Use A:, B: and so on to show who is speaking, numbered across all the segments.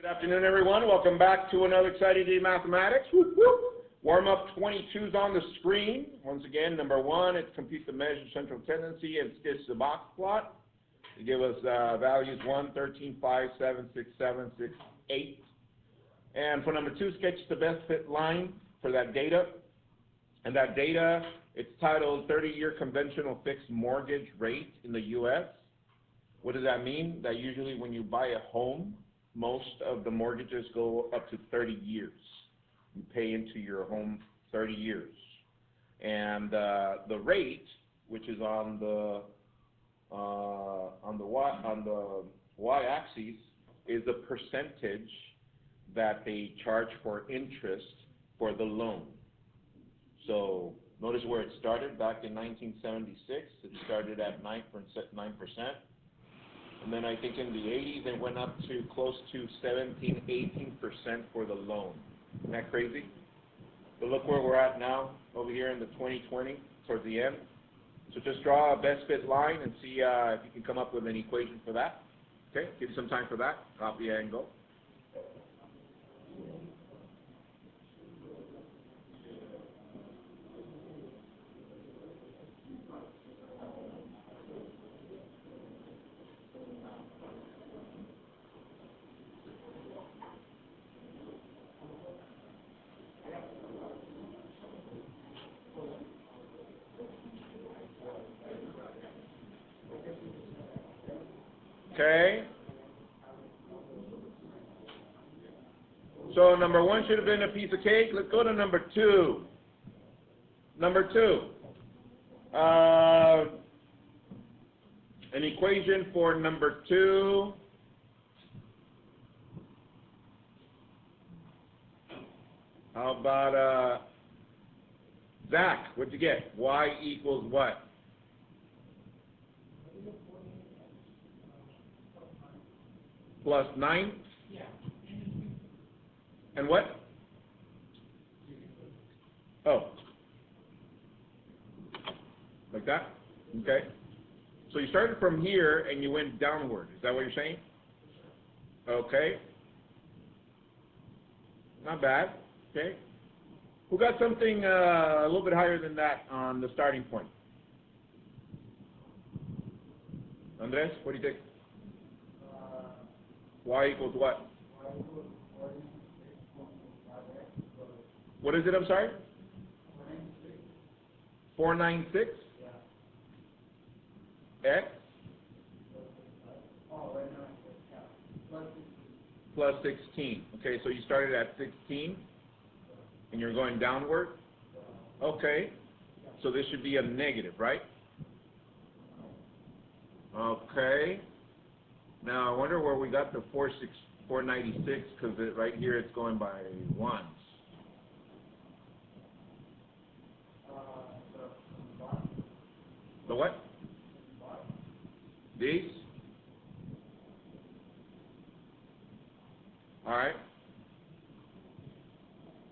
A: Good afternoon, everyone. Welcome back to another exciting day of mathematics. Whoop, whoop. Warm-up 22's on the screen. Once again, number one, it's compute the measure central tendency and sketch the box plot. They give us values 1, 13, 5, 7, 6, 7, 6, 8. And for number two, sketch the best fit line for that data. And that data, it's titled 30-year conventional fixed mortgage rate in the U.S. What does that mean? That usually when you buy a home, most of the mortgages go up to 30 years. You pay into your home 30 years. And the rate, which is on the y-axis, is the percentage that they charge for interest for the loan. So notice where it started back in 1976. It started at 9%. And then I think in the 80s it went up to close to 17, 18% for the loan. Isn't that crazy? But look where we're at now, over here in the 2020, towards the end. So just draw a best fit line and see if you can come up with an equation for that. Okay, give you some time for that. Copy and go. Okay. So number one should have been a piece of cake. Let's go to number two. Number two. An equation for number two. How about Zach? What'd you get? Y equals what? Plus 9? Yeah. And what? Oh. Like that? Okay. So you started from here and you went downward. Is that what you're saying? Okay. Not bad. Okay. Who got something a little bit higher than that on the starting point? Andres, what do you think? Y equals what? What is it, I'm sorry? 496? X? Plus 16. Okay, so you started at 16 and you're going downward? Okay, so this should be a negative, right? Okay. Now I wonder where we got the 496, because right here it's going by ones. The what? These? All right.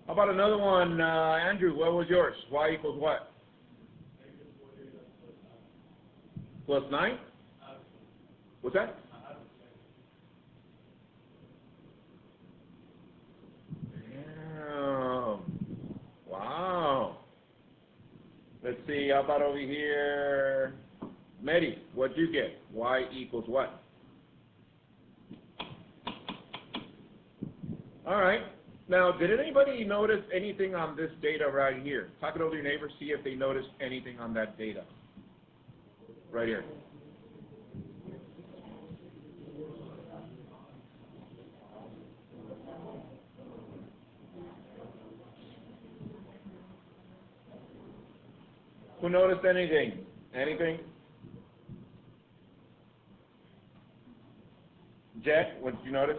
A: How about another one, Andrew? What was yours? Y equals what? Plus 9? What's that? Wow. Let's see, how about over here? Mehdi, what'd you get? Y equals what? All right. Now, did anybody notice anything on this data right here? Talk it over to your neighbor, see if they noticed anything on that data. Right here. Who noticed anything? Anything? Jet, what did you notice?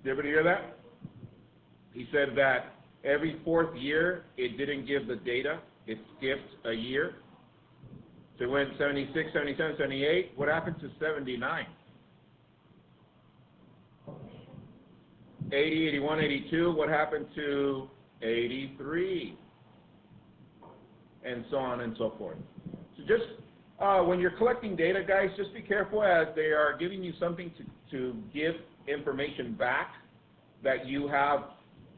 A: Did everybody hear that? He said that every fourth year it didn't give the data. It skipped a year. So it went 76, 77, 78. What happened to 79? 80, 81, 82, what happened to 83? And so on and so forth. So just When you're collecting data, guys, just be careful as they are giving you something to give information back, that you have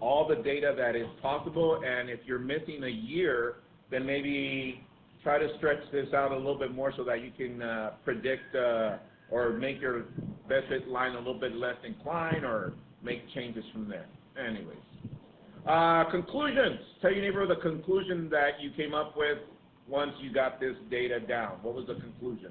A: all the data that is possible, and if you're missing a year, then maybe try to stretch this out a little bit more so that you can predict or make your best fit line a little bit less inclined or make changes from there. Anyways. Conclusions. Tell your neighbor the conclusion that you came up with once you got this data down. What was the conclusion?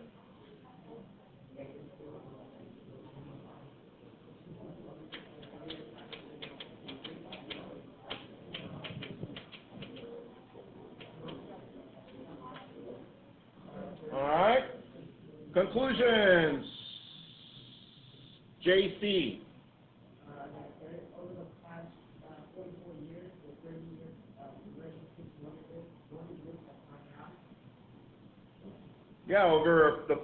A: All right. Conclusions. JC. Yeah, over the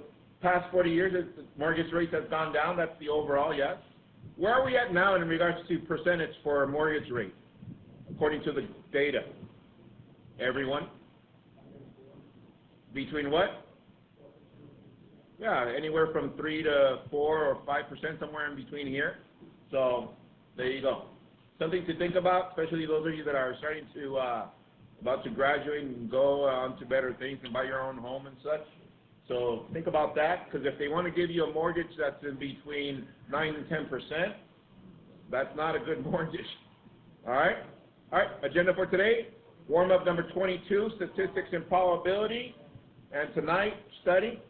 A: past 40 years, the mortgage rates have gone down. That's the overall, yes. Where are we at now in regards to percentage for mortgage rate, according to the data? Everyone? Between what? Yeah, anywhere from 3 to 4 or 5%, somewhere in between here. So there you go. Something to think about, especially those of you that are starting to about to graduate and go on to better things and buy your own home and such. So think about that, because if they want to give you a mortgage that's in between 9 and 10%, that's not a good mortgage. All right? All right, agenda for today, warm-up number 22, statistics and probability. And tonight, study.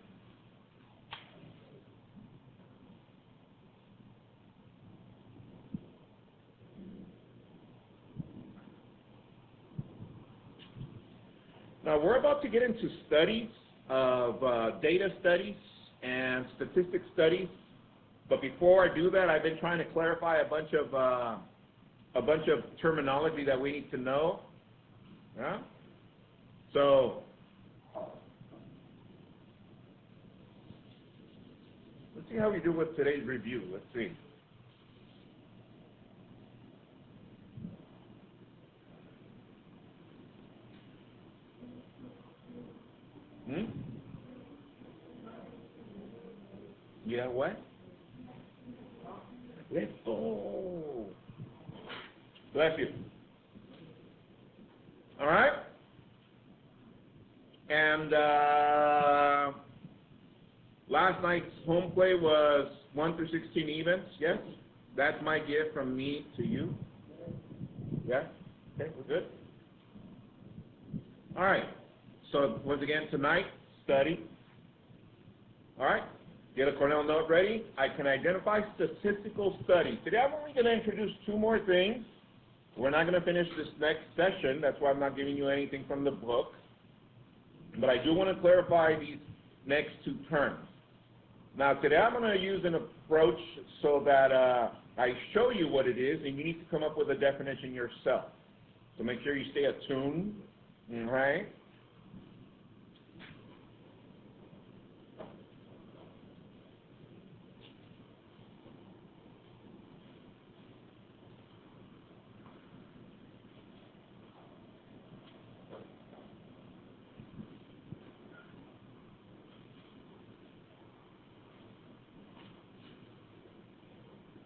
A: Now, we're about to get into studies of data studies and statistics studies, but before I do that, I've been trying to clarify a bunch of terminology that we need to know. Yeah? So let's see how we do with today's review. Let's see. Yeah, what? Oh. Bless you. All right? And last night's home play was 1 through 16 events, yes? That's my gift from me to you. Yeah? Okay, we're good? All right. So once again, tonight, study. All right? Get a Cornell note ready. I can identify statistical studies. Today I'm only going to introduce 2 more things. We're not going to finish this next session. That's why I'm not giving you anything from the book. But I do want to clarify these next 2 terms. Now today I'm going to use an approach so that I show you what it is, and you need to come up with a definition yourself. So make sure you stay attuned. All right?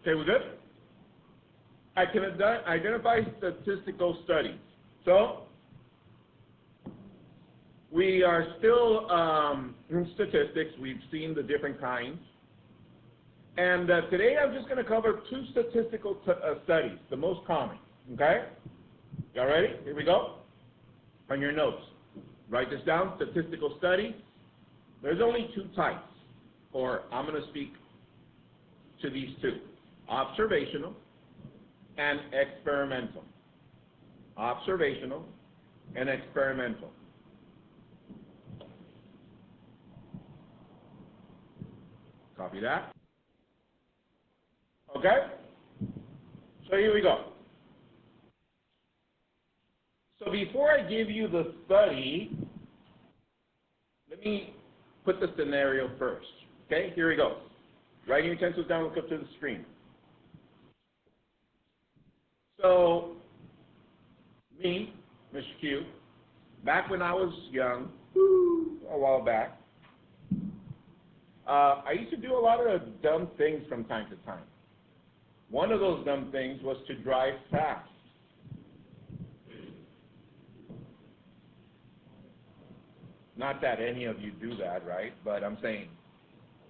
A: Okay, we're good? I can identify statistical studies. So, we are still in statistics. We've seen the different kinds. And today I'm just going to cover 2 statistical studies, the most common. Okay? Y'all ready? Here we go. On your notes. Write this down, statistical studies. There's only 2 types, or I'm going to speak to these 2. Observational and experimental. Observational and experimental. Copy that. Okay? So here we go. So before I give you the study, let me put the scenario first. Okay? Here we go. Write your utensils down, look up to the screen. So, me, Mr. Q, back when I was young, a while back, I used to do a lot of dumb things from time to time. One of those dumb things was to drive fast. Not that any of you do that, right? But I'm saying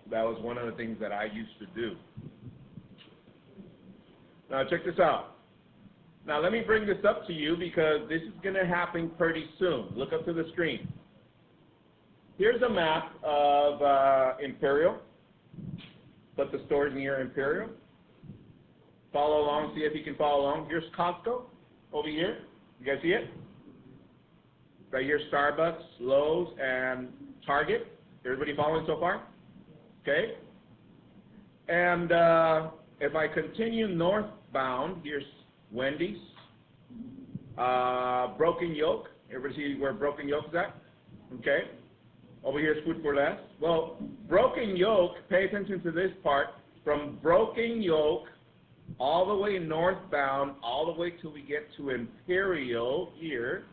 A: that was one of the things that I used to do. Now check this out. Now let me bring this up to you because this is going to happen pretty soon. Look up to the screen. Here's a map of Imperial. Put the stores near Imperial. Follow along, see if you can follow along. Here's Costco over here. You guys see it? Right here, Starbucks, Lowe's, and Target. Everybody following so far? Okay. And if I continue northbound, here's Wendy's, Broken Yoke. Everybody see where Broken Yoke is at? Okay. Over here is Food for Less. Well, Broken Yoke, pay attention to this part. From Broken Yoke all the way northbound, all the way till we get to Imperial here,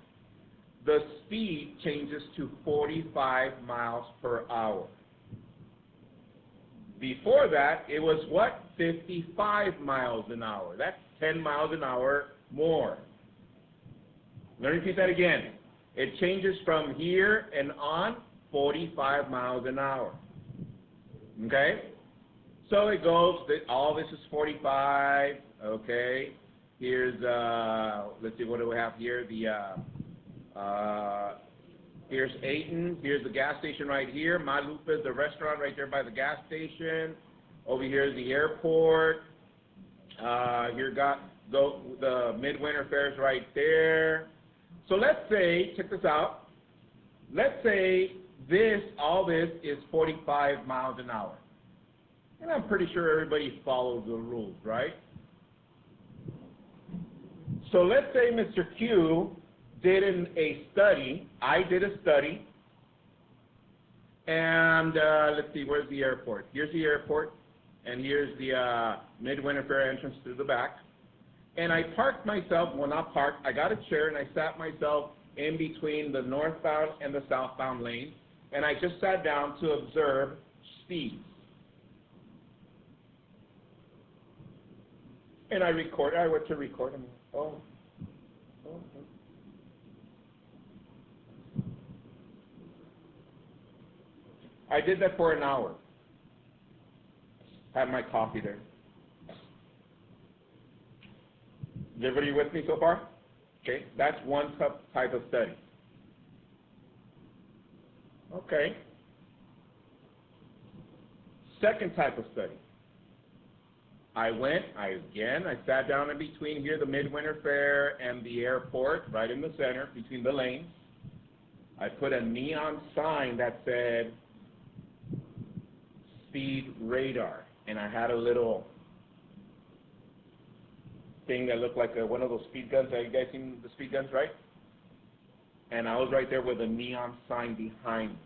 A: the speed changes to 45 miles per hour. Before that, it was what? 55 miles an hour. That's 10 miles an hour more. Let me repeat that again. It changes from here and on 45 miles an hour. Okay? So it goes, all this is 45. Okay? Here's, let's see, what do we have here? Here's Ayton. Here's the gas station right here. Malupa is the restaurant right there by the gas station. Over here is the airport. Here got the midwinter fairs right there. So let's say, check this out. Let's say all this is 45 miles an hour. And I'm pretty sure everybody follows the rules, right? So let's say Mr. Q did a study. I did a study. And let's see, where's the airport? Here's the airport. And here's the midwinter fair entrance to the back. And I parked myself, well not parked, I got a chair and I sat myself in between the northbound and the southbound lanes. And I just sat down to observe speeds. And I went to record and I did that for an hour. Had my coffee there. Is everybody with me so far? Okay, that's one type of study. Okay. Second type of study. I sat down in between here, the Midwinter Fair and the airport, right in the center, between the lanes. I put a neon sign that said, speed radar. And I had a little thing that looked like one of those speed guns. Have you guys seen the speed guns, right? And I was right there with a neon sign behind me.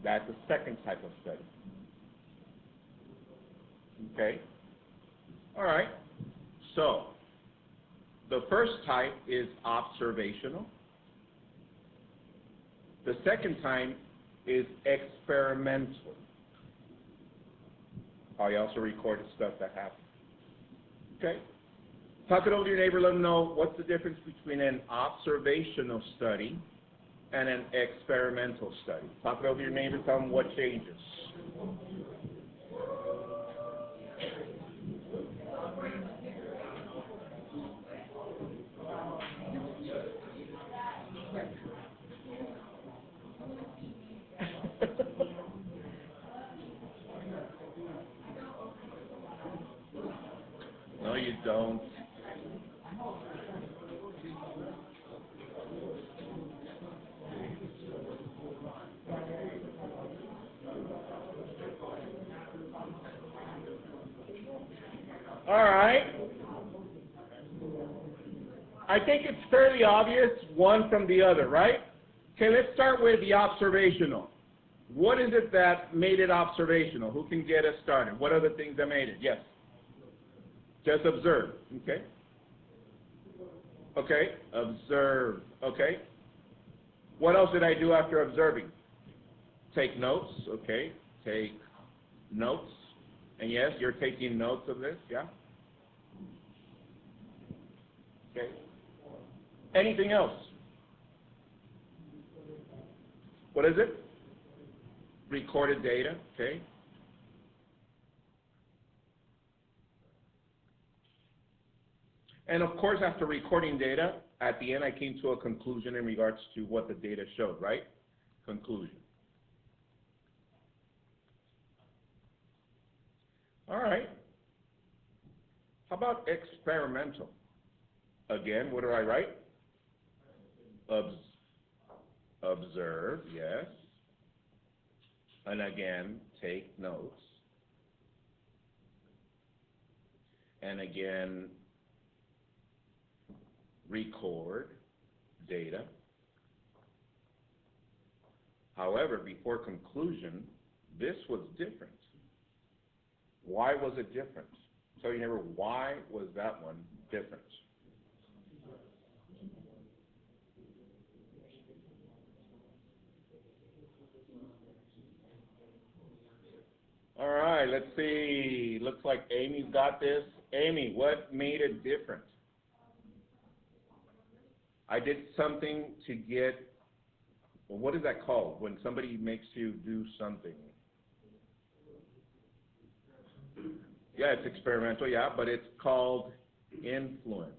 A: That's the second type of study. Okay? All right. So, the first type is observational. The second type is experimental. I also recorded stuff that happened. Okay? Talk it over to your neighbor, let them know what's the difference between an observational study and an experimental study. Talk it over to your neighbor, tell them what changes. No, you don't. All right. I think it's fairly obvious one from the other, right? Okay, let's start with the observational. What is it that made it observational? Who can get us started? What are the things that made it? Yes. Just observe. Okay. Okay. Observe. Okay. What else did I do after observing? Take notes, okay. Take notes. And yes, you're taking notes of this, yeah? Okay. Anything else? What is it? Recorded data, okay. And of course, after recording data, at the end I came to a conclusion in regards to what the data showed, right? Conclusion. All right. How about experimental? Again, what do I write? Observe, yes. And again, take notes. And again, record data. However, before conclusion, this was different. Why was it different? So you never, why was that one different? All right, let's see. Looks like Amy's got this. Amy, what made it different? I did something to get, well, what is that called? When somebody makes you do something. Yeah, it's experimental, yeah, but it's called influence.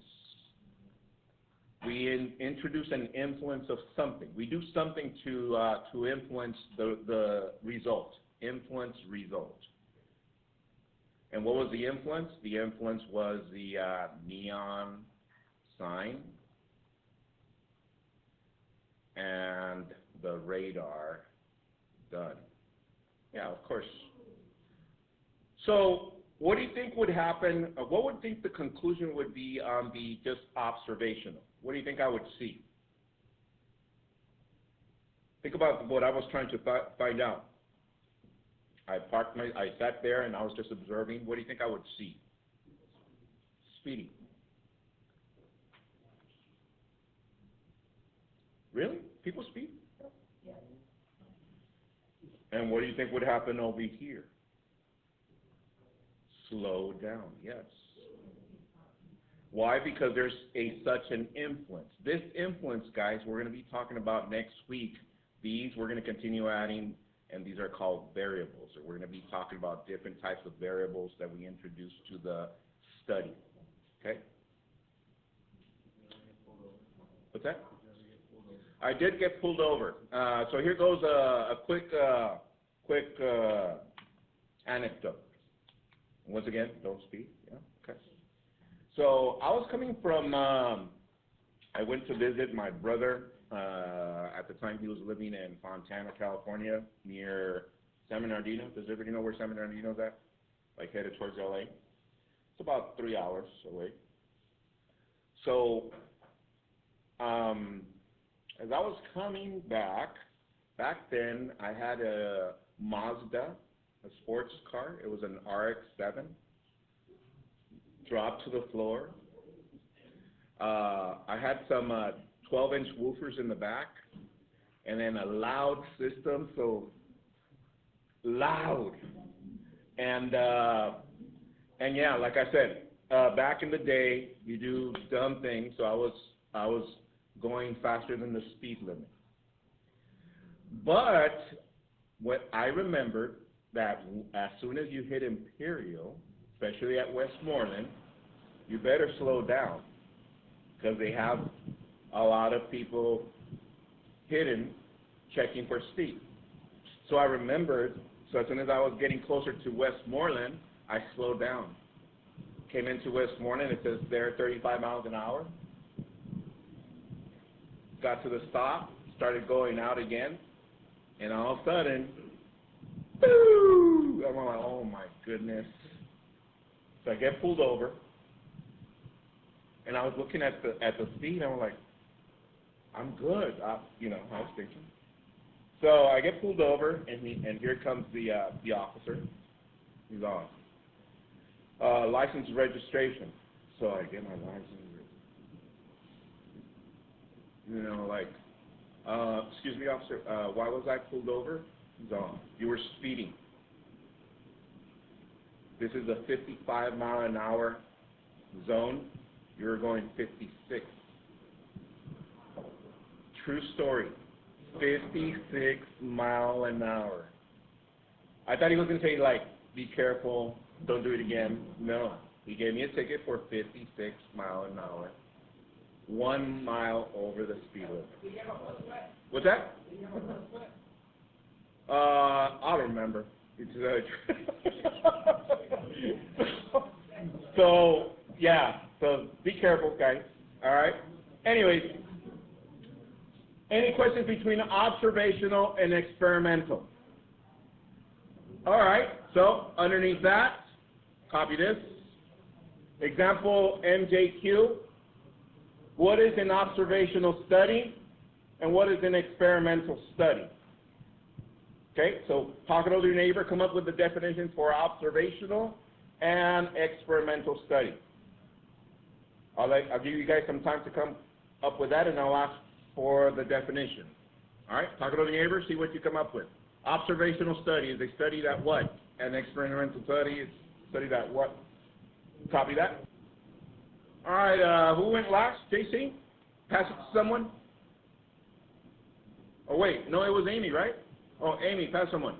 A: We introduce an influence of something. We do something to influence the result. Influence result. And what was the influence? The influence was the neon sign and the radar done. Yeah, of course. So what do you think would happen? What would you think the conclusion would be on the just observational? What do you think I would see? Think about what I was trying to find out. I sat there and I was just observing. What do you think I would see? Speeding. Really? People speed? Yeah. And what do you think would happen over here? Slow down, yes. Why? Because there's such an influence. This influence, guys, we're going to be talking about next week. These we're going to continue adding, and these are called variables. So we're going to be talking about different types of variables that we introduce to the study. Okay? What's that? I did get pulled over. So here goes a quick anecdote. Once again, don't speak. Yeah. Okay. So I was coming from. I went to visit my brother. At the time, he was living in Fontana, California, near San Bernardino. Does everybody know where San Bernardino is at? Like headed towards LA. It's about 3 hours away. So, as I was coming back then I had a Mazda, a sports car. It was an RX-7. Dropped to the floor. I had some 12-inch woofers in the back, and then a loud system, so loud. And yeah, like I said, back in the day, you do dumb things. So I was going faster than the speed limit. But what I remembered that as soon as you hit Imperial, especially at Westmoreland, you better slow down because they have a lot of people hidden checking for speed. So I remembered, so as soon as I was getting closer to Westmoreland, I slowed down. Came into Westmoreland, it says there 35 miles an hour. Got to the stop, started going out again, and all of a sudden, boo! I'm like, oh my goodness. So I get pulled over, and I was looking at the speed, and I'm like, I'm good. I was thinking. So I get pulled over, and here comes the officer. He's on. License registration. So I get my license. Like, excuse me, officer, why was I pulled over? zone. You were speeding. This is a 55-mile-an-hour zone. You were going 56. True story. 56 mile an hour. I thought he was going to say, like, be careful, don't do it again. No. He gave me a ticket for 56 mile an hour. 1 mile over the speed limit. What's that? I don't remember. So, yeah. So, be careful, guys. All right? Anyways, any questions between observational and experimental? All right. So, underneath that, copy this. Example MJQ. What is an observational study and what is an experimental study? Okay, so talk it over to your neighbor, come up with the definitions for observational and experimental study. I'll give you guys some time to come up with that, and I'll ask for the definition. All right, talk it over to your neighbor, see what you come up with. Observational study is a study that what? And experimental study is a study that what? Copy that. All right, who went last? JC? Pass it to someone? Oh, wait, no, it was Amy, right? Oh, Amy, pass someone.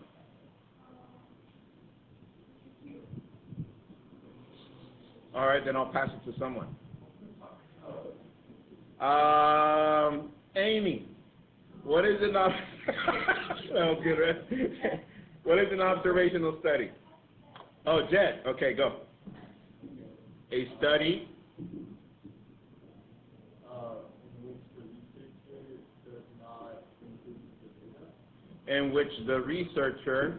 A: All right, then I'll pass it to someone. Amy, what is an oh, good, right? What is an observational study? Oh, Jet. Okay, go. A study in which the researcher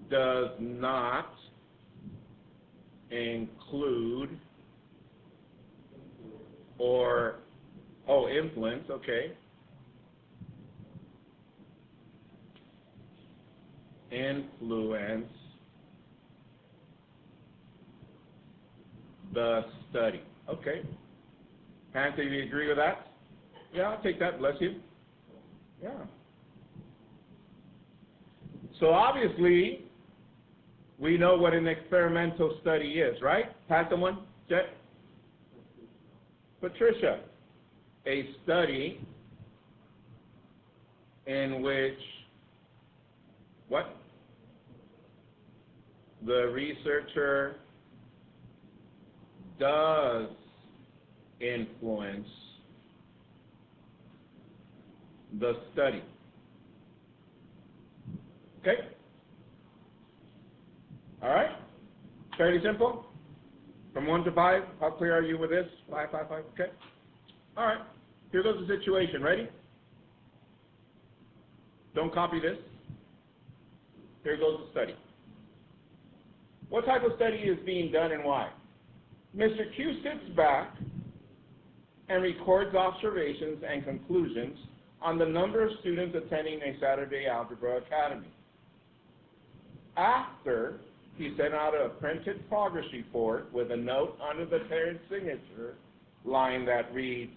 A: does not include or, influence, okay. Influence the study. Okay. Hank, do you agree with that? Yeah, I'll take that. Bless you. Yeah. So obviously, we know what an experimental study is, right? Pass someone. Jet. Patricia. A study in which what? The researcher does influence the study. Okay? All right? Fairly simple? From 1 to 5, how clear are you with this? 5, 5, 5, okay? All right. Here goes the situation. Ready? Don't copy this. Here goes the study. What type of study is being done and why? Mr. Q sits back and records observations and conclusions on the number of students attending a Saturday Algebra Academy. After he sent out a printed progress report with a note under the parent's signature line that reads,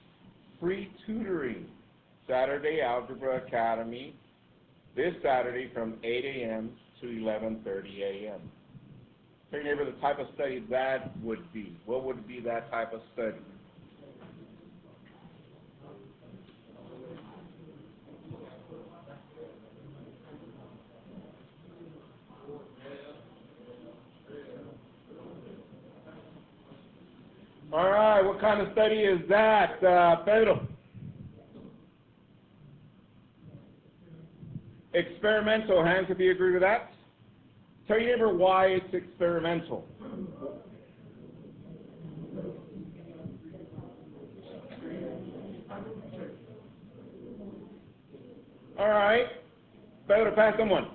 A: free tutoring, Saturday Algebra Academy, this Saturday from 8 a.m. to 11:30 a.m. Tell your neighbor the type of study that would be. What would be that type of study? All right, what kind of study is that, Pedro? Experimental. Hands if you agree with that. Tell your neighbor why it's experimental. All right. Pedro, pass someone.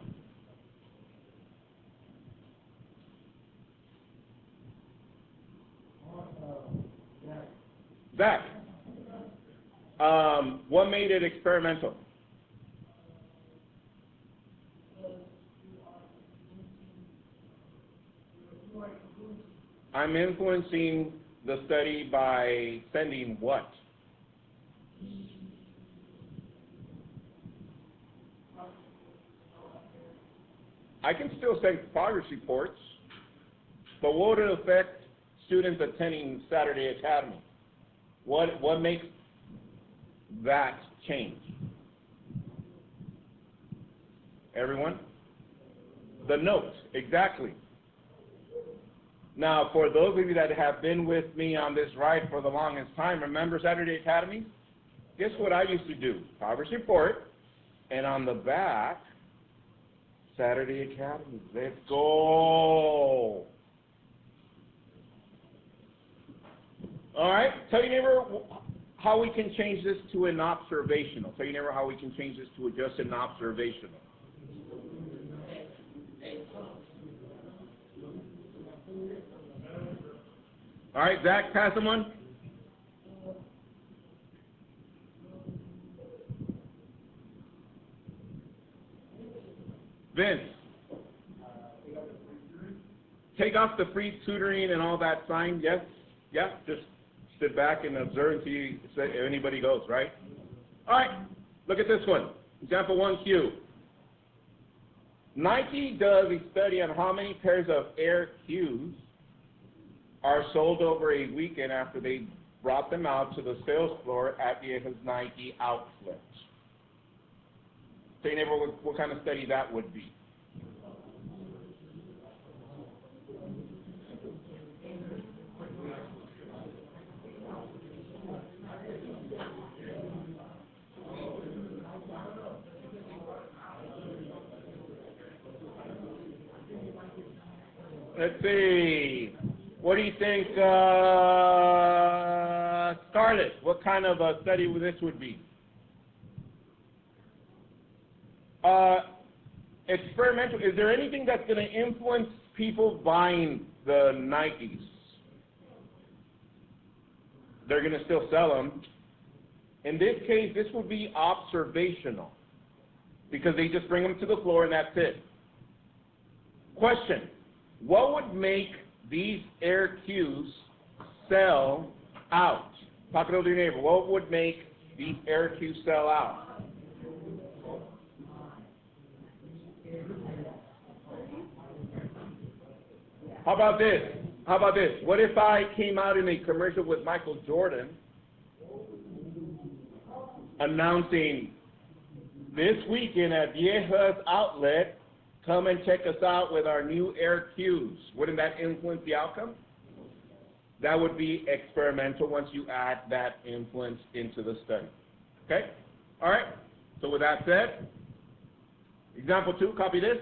A: Zach. What made it experimental? I'm influencing the study by sending what? I can still send progress reports, but what would it affect students attending Saturday Academy? What makes that change? Everyone? The notes, exactly. Now, for those of you that have been with me on this ride for the longest time, remember Saturday Academy? Guess what I used to do? Progress report, and on the back, Saturday Academy. Let's go. All right, tell your neighbor how we can change this to an observational. Tell your neighbor how we can change this to just an observational. All right, Zach, pass them one. Vince, take off the free tutoring and all that sign, yes? Yeah, just sit back and observe until you say anybody goes, right? All right, look at this one. Example 1Q. Nike does a study on how many pairs of Air Qs are sold over a weekend after they brought them out to the sales floor at Vieja's Nike outlet. Say, neighbor, what kind of study that would be? Let's see. What do you think, Scarlett? What kind of a study this would be? Experimental. Is there anything that's going to influence people buying the Nikes? They're going to still sell them. In this case, this would be observational because they just bring them to the floor and that's it. Question. What would make these Air Qs sell out? Talk it over to your neighbor. What would make these Air Qs sell out? How about this? How about this? What if I came out in a commercial with Michael Jordan announcing this weekend at Vieja's outlet, come and check us out with our new Air Qs. Wouldn't that influence the outcome? That would be experimental once you add that influence into the study. Okay? All right. So with that said, example 2, copy this.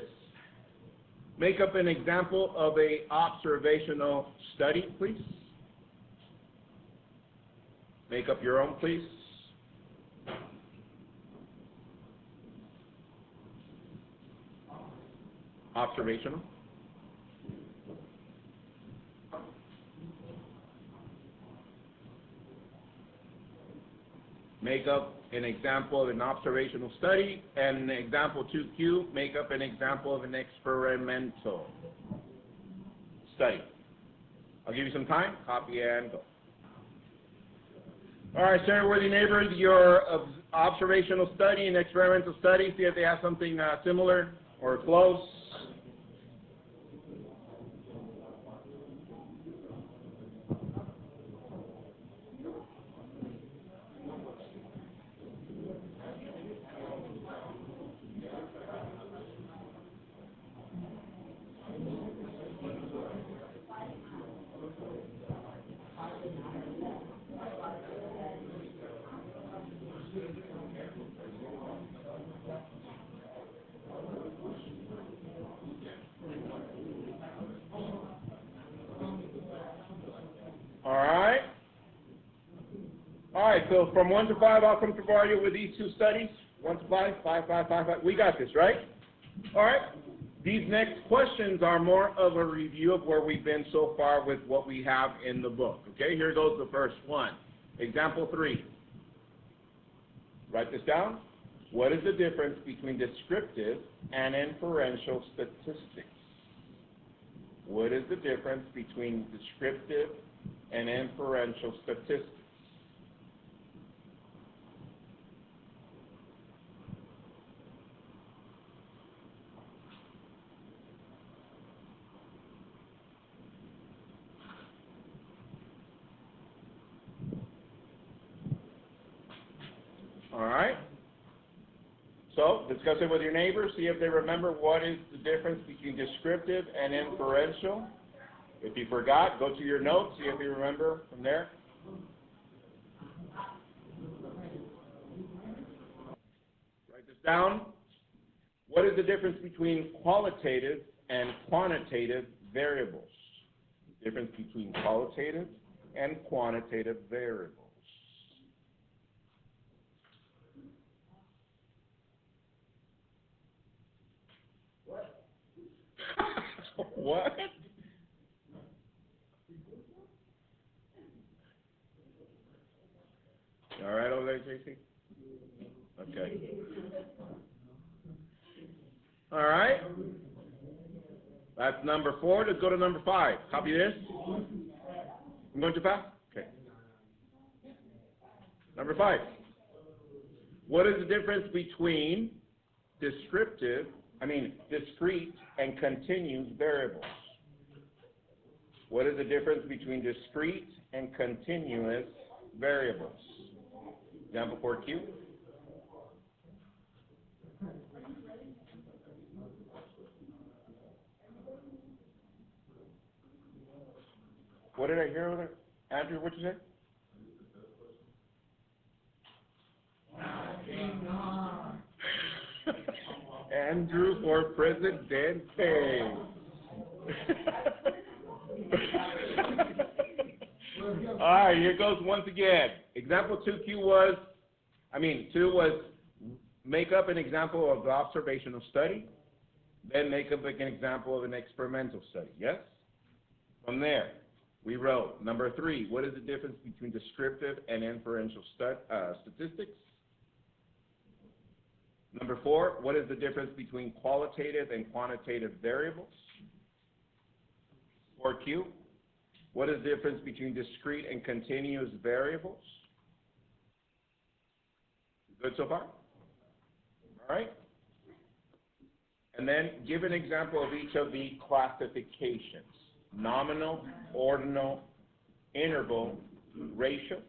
A: Make up an example of a observational study, please. Make up your own, please. Observational. Make up an example of an observational study, and example 2Q, make up an example of an experimental study. I'll give you some time, copy and go. All right, share-worthy neighbors, your observational study and experimental study, see if they have something similar or close. All right, so from 1 to 5, how comfortable are you with these two studies? 1 to 5, 5, 5, 5, 5. We got this, right? All right. These next questions are more of a review of where we've been so far with what we have in the book. Okay, here goes the first one. Example 3. Write this down. What is the difference between descriptive and inferential statistics? What is the difference between descriptive and inferential statistics? All right? So, discuss it with your neighbors. See if they remember what is the difference between descriptive and inferential. If you forgot, go to your notes. See if you remember from there. Write this down. What is the difference between qualitative and quantitative variables? Difference between qualitative and quantitative variables. What? All right over there, JC? Okay. All right. That's number 4. Let's go to number 5. Copy this. I'm going too fast? Okay. Number 5. What is the difference between discrete and continuous variables? What is the difference between discrete and continuous variables? Example 4Q. What did I hear over there? Andrew, what'd you say? Andrew for Presidente. All right, here goes once again. Example 2Q was, 2 was make up an example of the observational study, then make up an example of an experimental study, yes? From there, we wrote, number 3, what is the difference between descriptive and inferential statistics? Number 4, what is the difference between qualitative and quantitative variables? 4Q, what is the difference between discrete and continuous variables? Good so far? All right. And then give an example of each of the classifications: nominal, ordinal, interval, ratio.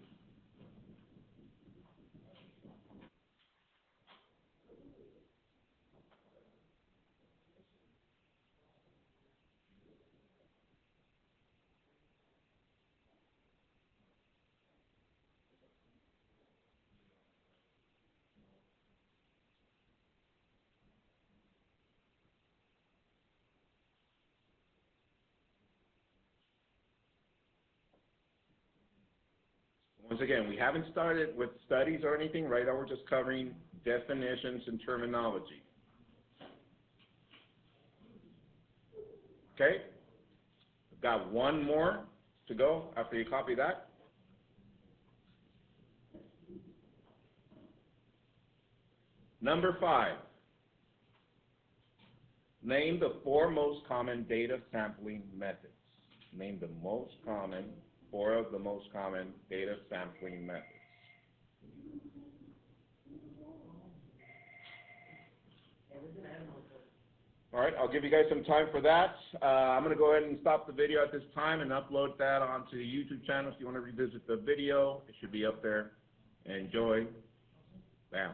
A: Once again, we haven't started with studies or anything. Right now we're just covering definitions and terminology. Okay? I've got one more to go after you copy that. Number 5. Name the 4 most common data sampling methods. Name the most common, 4 of the most common data sampling methods. All right, I'll give you guys some time for that. I'm going to go ahead and stop the video at this time and upload that onto the YouTube channel. If you want to revisit the video, it should be up there. Enjoy. Bam.